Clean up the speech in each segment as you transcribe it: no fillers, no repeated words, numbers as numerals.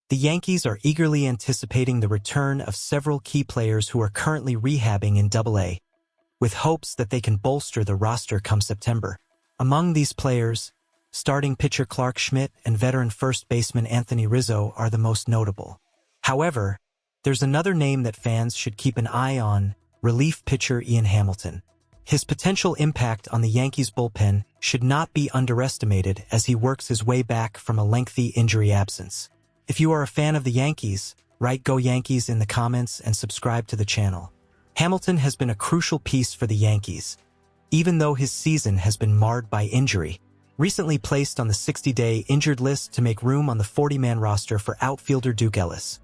The Yankees are eagerly anticipating the return of several key players who are currently rehabbing in Double-A, with hopes that they can bolster the roster come September. Among these players, starting pitcher Clark Schmidt and veteran first baseman Anthony Rizzo are the most notable. However, there's another name that fans should keep an eye on: relief pitcher Ian Hamilton. His potential impact on the Yankees bullpen should not be underestimated as he works his way back from a lengthy injury absence. If you are a fan of the Yankees, write "Go Yankees" in the comments and subscribe to the channel. Hamilton has been a crucial piece for the Yankees, even though his season has been marred by injury. Recently placed on the 60-day injured list to make room on the 40-man roster for outfielder Duke Ellis,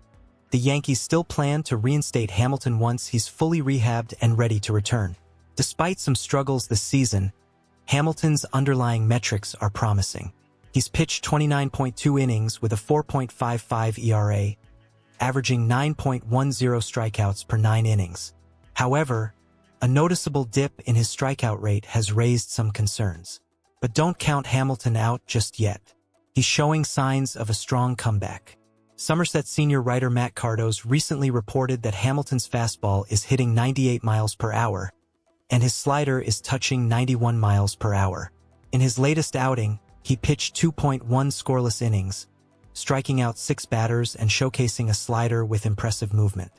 the Yankees still plan to reinstate Hamilton once he's fully rehabbed and ready to return. Despite some struggles this season, Hamilton's underlying metrics are promising. He's pitched 29.2 innings with a 4.55 ERA, averaging 9.10 strikeouts per 9 innings. However, a noticeable dip in his strikeout rate has raised some concerns. But don't count Hamilton out just yet. He's showing signs of a strong comeback. Somerset senior writer Matt Cardos recently reported that Hamilton's fastball is hitting 98 miles per hour, and his slider is touching 91 miles per hour. In his latest outing, he pitched 2.1 scoreless innings, striking out 6 batters and showcasing a slider with impressive movement.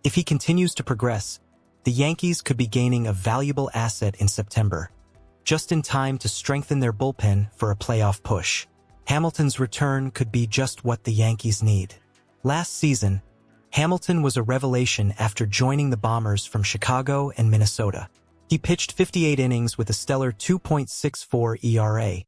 If he continues to progress, the Yankees could be gaining a valuable asset in September, just in time to strengthen their bullpen for a playoff push. Hamilton's return could be just what the Yankees need. Last season, Hamilton was a revelation after joining the Bombers from Chicago and Minnesota. He pitched 58 innings with a stellar 2.64 ERA,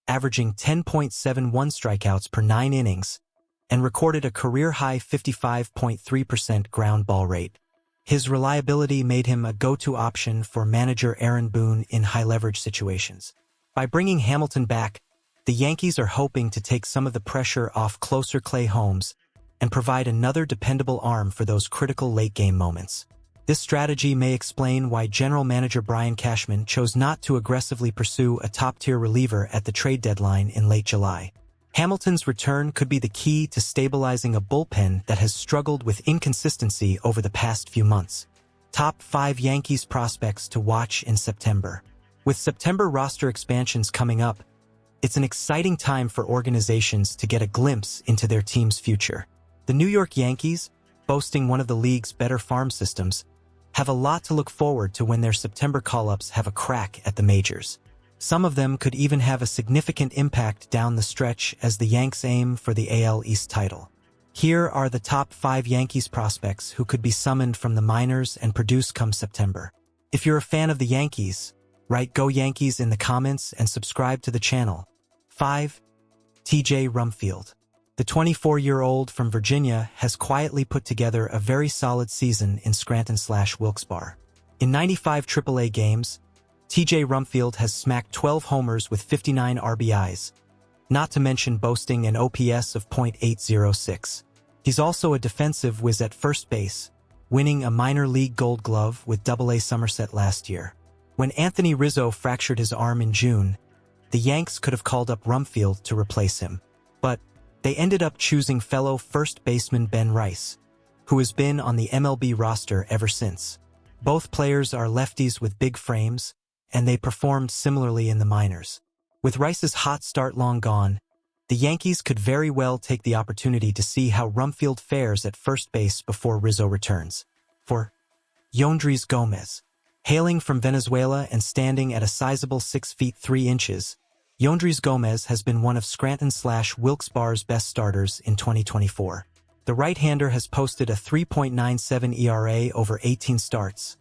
averaging 10.71 strikeouts per 9 innings, and recorded a career-high 55.3% ground ball rate. His reliability made him a go-to option for manager Aaron Boone in high-leverage situations. By bringing Hamilton back, the Yankees are hoping to take some of the pressure off closer Clay Holmes and provide another dependable arm for those critical late-game moments. This strategy may explain why general manager Brian Cashman chose not to aggressively pursue a top-tier reliever at the trade deadline in late July. Hamilton's return could be the key to stabilizing a bullpen that has struggled with inconsistency over the past few months. Top 5 Yankees prospects to watch in September. With September roster expansions coming up, it's an exciting time for organizations to get a glimpse into their team's future. The New York Yankees, boasting one of the league's better farm systems, have a lot to look forward to when their September call-ups have a crack at the majors. Some of them could even have a significant impact down the stretch as the Yanks aim for the AL East title. Here are the top 5 Yankees prospects who could be summoned from the minors and produce come September. If you're a fan of the Yankees, write "Go Yankees" in the comments and subscribe to the channel. 5. TJ Rumfield. The 24-year-old from Virginia has quietly put together a very solid season in Scranton/Wilkes-Barre. In 95 AAA games, TJ Rumfield has smacked 12 homers with 59 RBIs, not to mention boasting an OPS of .806. He's also a defensive whiz at first base, winning a minor league Gold Glove with Double-A Somerset last year. When Anthony Rizzo fractured his arm in June, the Yanks could have called up Rumfield to replace him, but they ended up choosing fellow first baseman Ben Rice, who has been on the MLB roster ever since. Both players are lefties with big frames, and they performed similarly in the minors. With Rice's hot start long gone, the Yankees could very well take the opportunity to see how Rumfield fares at first base before Rizzo returns. For Yondrys Gomez. Hailing from Venezuela and standing at a sizable 6 feet 3 inches, Yondrys Gomez has been one of Scranton/Wilkes-Barre's best starters in 2024. The right-hander has posted a 3.97 ERA over 18 starts,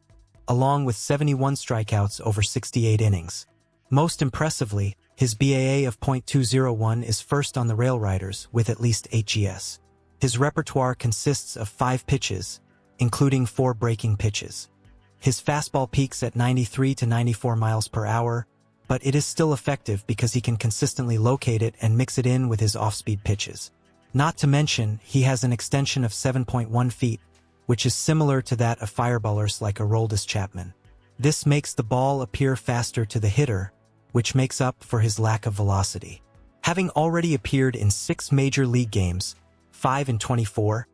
along with 71 strikeouts over 68 innings. Most impressively, his BAA of .201 is first on the Rail Riders with at least 8 GS. His repertoire consists of 5 pitches, including 4 breaking pitches. His fastball peaks at 93 to 94 miles per hour, but it is still effective because he can consistently locate it and mix it in with his off-speed pitches. Not to mention, he has an extension of 7.1 feet, which is similar to that of fireballers like Aroldis Chapman. This makes the ball appear faster to the hitter, which makes up for his lack of velocity. Having already appeared in 6 major league games, 5-24,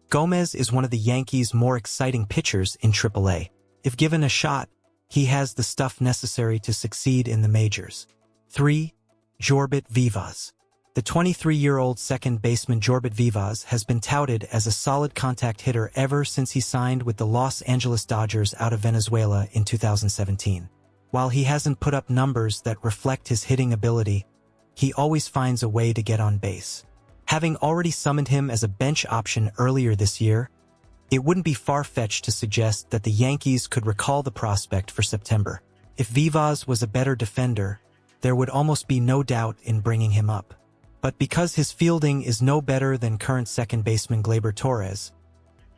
Gomez is one of the Yankees' more exciting pitchers in AAA. If given a shot, he has the stuff necessary to succeed in the majors. 3. Jorbit Vivas. The 23-year-old second baseman Jorbit Vivas has been touted as a solid contact hitter ever since he signed with the Los Angeles Dodgers out of Venezuela in 2017. While he hasn't put up numbers that reflect his hitting ability, he always finds a way to get on base. Having already summoned him as a bench option earlier this year, it wouldn't be far-fetched to suggest that the Yankees could recall the prospect for September. If Vivas was a better defender, there would almost be no doubt in bringing him up. But because his fielding is no better than current second baseman Gleyber Torres,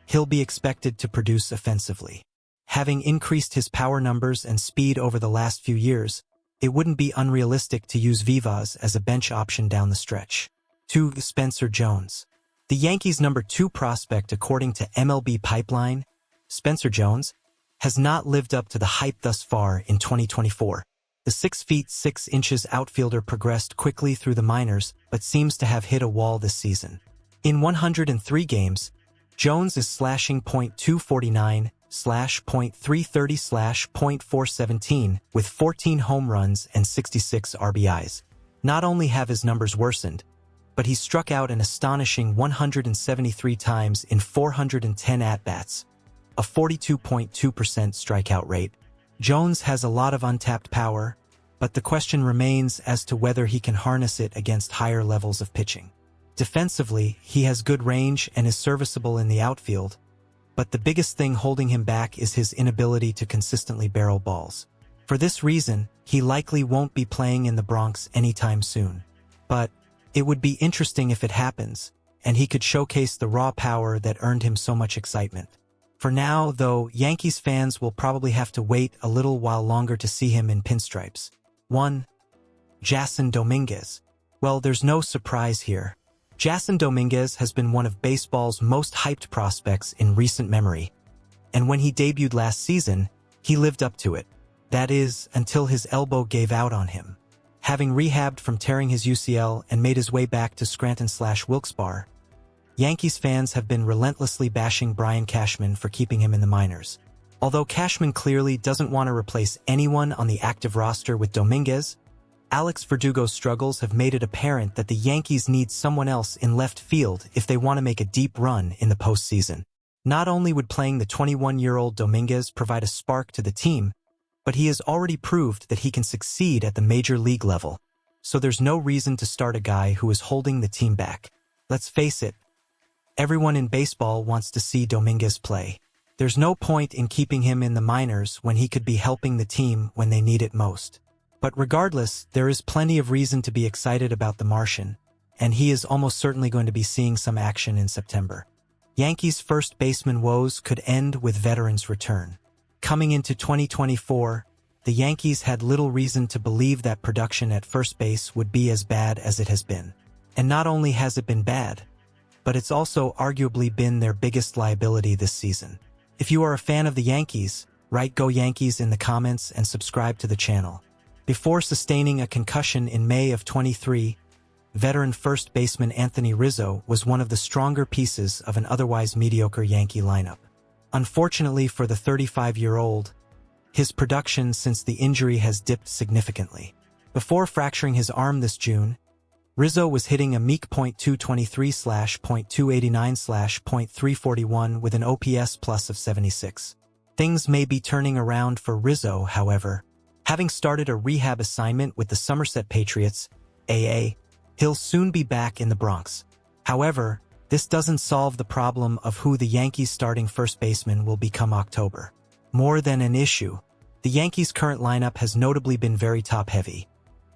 he'll be expected to produce offensively. Having increased his power numbers and speed over the last few years, it wouldn't be unrealistic to use Vivas as a bench option down the stretch. 2. Spencer Jones. The Yankees' number 2 prospect according to MLB Pipeline, Spencer Jones, has not lived up to the hype thus far in 2024. The 6 feet 6 inches outfielder progressed quickly through the minors but seems to have hit a wall this season. In 103 games, Jones is slashing .249, .330, .417 with 14 home runs and 66 RBIs. Not only have his numbers worsened, but he struck out an astonishing 173 times in 410 at-bats, a 42.2% strikeout rate. Jones has a lot of untapped power, but the question remains as to whether he can harness it against higher levels of pitching. Defensively, he has good range and is serviceable in the outfield, but the biggest thing holding him back is his inability to consistently barrel balls. For this reason, he likely won't be playing in the Bronx anytime soon. But it would be interesting if it happens, and he could showcase the raw power that earned him so much excitement. For now, though, Yankees fans will probably have to wait a little while longer to see him in pinstripes. 1. Jason Dominguez. Well, there's no surprise here. Jason Dominguez has been one of baseball's most hyped prospects in recent memory, and when he debuted last season, he lived up to it. That is, until his elbow gave out on him. Having rehabbed from tearing his UCL and made his way back to Scranton/Wilkes-Barre, Yankees fans have been relentlessly bashing Brian Cashman for keeping him in the minors. Although Cashman clearly doesn't want to replace anyone on the active roster with Dominguez, Alex Verdugo's struggles have made it apparent that the Yankees need someone else in left field if they want to make a deep run in the postseason. Not only would playing the 21-year-old Dominguez provide a spark to the team, but he has already proved that he can succeed at the major league level, so there's no reason to start a guy who is holding the team back. Let's face it, everyone in baseball wants to see Dominguez play. There's no point in keeping him in the minors when he could be helping the team when they need it most. But regardless, there is plenty of reason to be excited about the Martian, and he is almost certainly going to be seeing some action in September. Yankees first baseman woes could end with veterans' return. Coming into 2024, the Yankees had little reason to believe that production at first base would be as bad as it has been. And not only has it been bad, but it's also arguably been their biggest liability this season. If you are a fan of the Yankees, write "Go Yankees" in the comments and subscribe to the channel. Before sustaining a concussion in May of 23, veteran first baseman Anthony Rizzo was one of the stronger pieces of an otherwise mediocre Yankee lineup. Unfortunately for the 35-year-old, his production since the injury has dipped significantly. Before fracturing his arm this June, Rizzo was hitting a meek .223/.289/.341 with an OPS plus of 76. Things may be turning around for Rizzo, however. Having started a rehab assignment with the Somerset Patriots, AA, he'll soon be back in the Bronx. However, this doesn't solve the problem of who the Yankees' starting first baseman will become October. More than an issue, the Yankees' current lineup has notably been very top-heavy,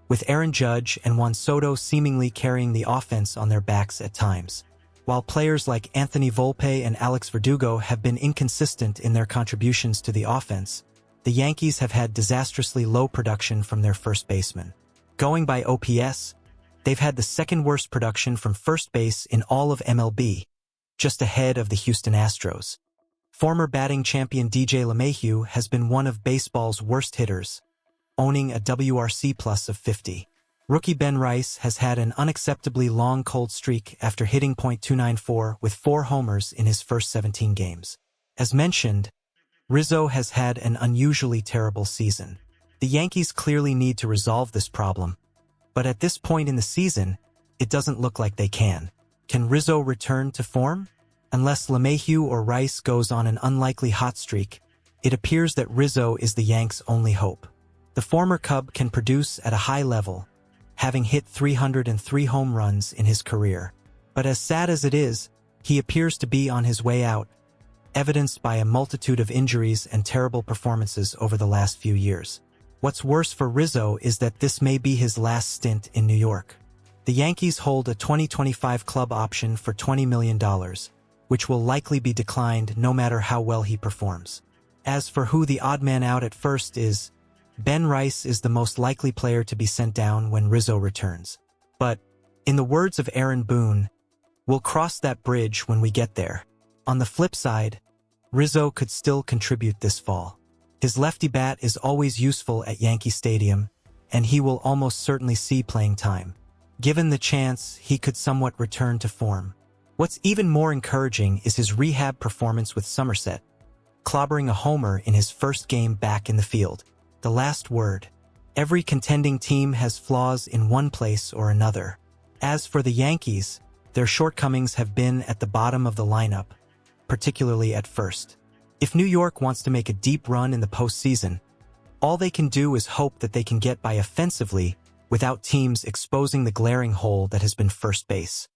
with Aaron Judge and Juan Soto seemingly carrying the offense on their backs at times. While players like Anthony Volpe and Alex Verdugo have been inconsistent in their contributions to the offense, the Yankees have had disastrously low production from their first baseman. Going by OPS, they've had the second worst production from first base in all of MLB, just ahead of the Houston Astros. Former batting champion DJ LeMahieu has been one of baseball's worst hitters, owning a WRC plus of 50. Rookie Ben Rice has had an unacceptably long cold streak after hitting .294 with 4 homers in his first 17 games. As mentioned, Rizzo has had an unusually terrible season. The Yankees clearly need to resolve this problem, but at this point in the season, it doesn't look like they can. Can Rizzo return to form? Unless LeMahieu or Rice goes on an unlikely hot streak, it appears that Rizzo is the Yanks' only hope. The former Cub can produce at a high level, having hit 303 home runs in his career. But as sad as it is, he appears to be on his way out, evidenced by a multitude of injuries and terrible performances over the last few years. What's worse for Rizzo is that this may be his last stint in New York. The Yankees hold a 2025 club option for $20 million, which will likely be declined no matter how well he performs. As for who the odd man out at first is, Ben Rice is the most likely player to be sent down when Rizzo returns. But, in the words of Aaron Boone, we'll cross that bridge when we get there. On the flip side, Rizzo could still contribute this fall. His lefty bat is always useful at Yankee Stadium, and he will almost certainly see playing time. Given the chance, he could somewhat return to form. What's even more encouraging is his rehab performance with Somerset, clobbering a homer in his first game back in the field. The last word. Every contending team has flaws in one place or another. As for the Yankees, their shortcomings have been at the bottom of the lineup, particularly at first. If New York wants to make a deep run in the postseason, all they can do is hope that they can get by offensively without teams exposing the glaring hole that has been first base.